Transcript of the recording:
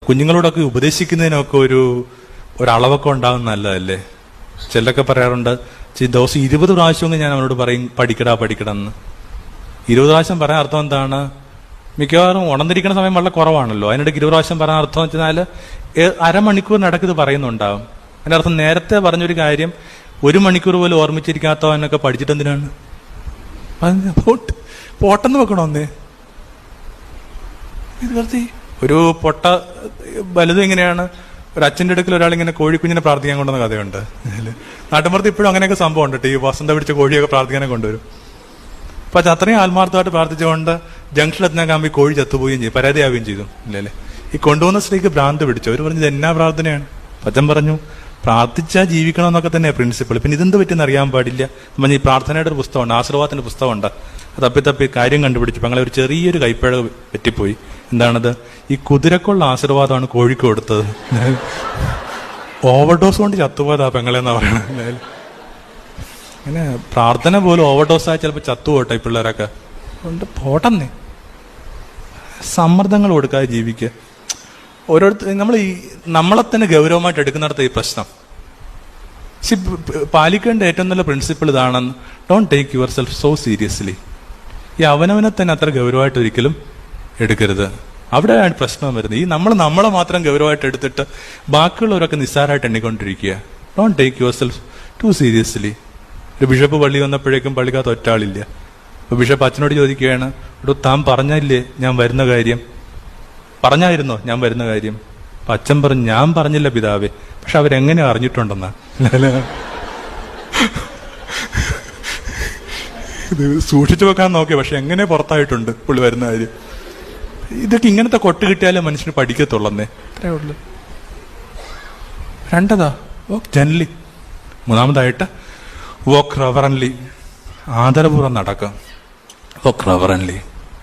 കുഞ്ഞുങ്ങളോടൊക്കെ ഉപദേശിക്കുന്നതിനൊക്കെ ഒരളവൊക്കെ ഉണ്ടാകുന്ന നല്ലതല്ലേ? ചിലരൊക്കെ പറയാറുണ്ട്, ദിവസം 20 പ്രാവശ്യമെങ്കിൽ ഞാൻ അവനോട് പറയും പഠിക്കടാന്ന്. 20 പ്രാവശ്യം പറയാൻ അർത്ഥം എന്താണ്? മിക്കവാറും ഉണർന്നിരിക്കുന്ന സമയം വളരെ കുറവാണല്ലോ. അതിനിടയ്ക്ക് 20 പ്രാവശ്യം പറയാൻ അർത്ഥം വെച്ചാൽ അരമണിക്കൂറിനിടയ്ക്ക് ഇത് പറയുന്നുണ്ടാവും. അതിൻ്റെ അർത്ഥം നേരത്തെ പറഞ്ഞൊരു കാര്യം 1 മണിക്കൂർ പോലും ഓർമ്മിച്ചിരിക്കാത്തവനൊക്കെ പഠിച്ചിട്ട് എന്തിനാണ്? പോട്ടെന്ന് വെക്കണോന്നേ. ഒരു പൊട്ട വലുതും ഇങ്ങനെയാണ്. ഒരു അച്ഛൻ്റെ അടുക്കൽ ഒരാളിങ്ങനെ കോഴിക്കുഞ്ഞിനെ പ്രാർത്ഥിക്കാൻ കൊണ്ടുവന്ന കഥയുണ്ട്. നാട്ടുമ്പുറത്ത് ഇപ്പോഴും അങ്ങനെയൊക്കെ സംഭവം ഉണ്ട്. ഈ വസന്ത പിടിച്ച കോഴിയൊക്കെ പ്രാർത്ഥിക്കാനെ കൊണ്ടുവരും. അപ്പൊ അത്രയും ആത്മാർത്ഥമായിട്ട് പ്രാർത്ഥിച്ചുകൊണ്ട് ജംഗ്ഷനിലെത്തിനാകുമ്പോൾ ഈ കോഴി ചത്തുപോവുകയും ചെയ്യും, പരാതിയാവുകയും ചെയ്തു. ഇല്ലല്ലേ? ഈ കൊണ്ടുവന്ന സ്ത്രീക്ക് ഭ്രാന്ത് പിടിച്ചു. അവർ പറഞ്ഞത് എന്നാ പ്രാർത്ഥനയാണ്? അച്ഛൻ പറഞ്ഞു, പ്രാർത്ഥിച്ചാൽ ജീവിക്കണം എന്നൊക്കെ തന്നെയാണ് പ്രിൻസിപ്പിൾ. പിന്നെ ഇതെന്ത് പറ്റിയെന്ന് അറിയാൻ പാടില്ല. ഈ പ്രാർത്ഥനയുടെ ഒരു പുസ്തകമുണ്ട്, ആശീർവാദത്തിന്റെ പുസ്തകമുണ്ട്. അത് തപ്പി കാര്യം കണ്ടുപിടിച്ചു. ഞങ്ങളെ ഒരു ചെറിയൊരു കൈപ്പിഴ പറ്റിപ്പോയി. എന്താണത്? ഈ കുതിരക്കുള്ള ആശീർവാദമാണ് കോഴിക്ക് കൊടുത്തത്. ഓവർഡോസ് കൊണ്ട് ചത്തുപോയതാ പെങ്ങളെന്നാ പറയണത്. അങ്ങനെ പ്രാർത്ഥന പോലും ഓവർഡോസായി ചിലപ്പോൾ ചത്തുപോട്ടെ ഈ പിള്ളേരൊക്കെ. അതുകൊണ്ട് പോട്ടെന്നേ. സമ്മർദ്ദങ്ങൾ കൊടുക്കാതെ ജീവിക്കുക. ഓരോരുത്തർ നമ്മളെ തന്നെ ഗൗരവമായിട്ട് എടുക്കുന്നിടത്ത് ഈ പ്രശ്നം. പാലിക്കേണ്ട ഏറ്റവും നല്ല പ്രിൻസിപ്പിൾ ഇതാണെന്ന്, don't take your self so seriously. ഈ അവനവനെ തന്നെ അത്ര ഗൗരവമായിട്ട് ഒരിക്കലും എടുക്കരുത്. അവിടെയാണ് പ്രശ്നം വരുന്നത്. നമ്മളെ മാത്രം ഗൗരവമായിട്ട് എടുത്തിട്ട് ബാക്കിയുള്ളവരൊക്കെ നിസ്സാരമായിട്ട് എണ്ണിക്കൊണ്ടിരിക്കുക. Don't take yourself too seriously. ഒരു ബിഷപ്പ് പള്ളി വന്നപ്പോഴേക്കും പള്ളിക്കകത്ത് ഒറ്റാളില്ല. അപ്പൊ ബിഷപ്പ് അച്ഛനോട് ചോദിക്കുകയാണ്, താൻ പറഞ്ഞില്ലേ ഞാൻ വരുന്ന കാര്യം? പറഞ്ഞായിരുന്നോ ഞാൻ വരുന്ന കാര്യം? അപ്പൊ അച്ഛൻ പറഞ്ഞു, ഞാൻ പറഞ്ഞില്ല പിതാവേ, പക്ഷെ അവരെങ്ങനെ അറിഞ്ഞിട്ടുണ്ടെന്നാ. ഇത് സൂക്ഷിച്ചു വെക്കാൻ നോക്കിയ, പക്ഷെ എങ്ങനെ പുറത്തായിട്ടുണ്ട് പുള്ളി വരുന്ന കാര്യം. ഇതൊക്കെ ഇങ്ങനത്തെ കൊട്ട് കിട്ടിയാലേ മനുഷ്യന് പഠിക്കത്തുള്ളന്നേ. അത്രേ ഉള്ളു. രണ്ടതാ വോക്ക് ജെന്റ്ലി. മൂന്നാമതായിട്ട് വോക്ക് റെവറൻലി. ആദരപൂർവ്വം നടക്കാം. വോക്ക് റെവറൻലി.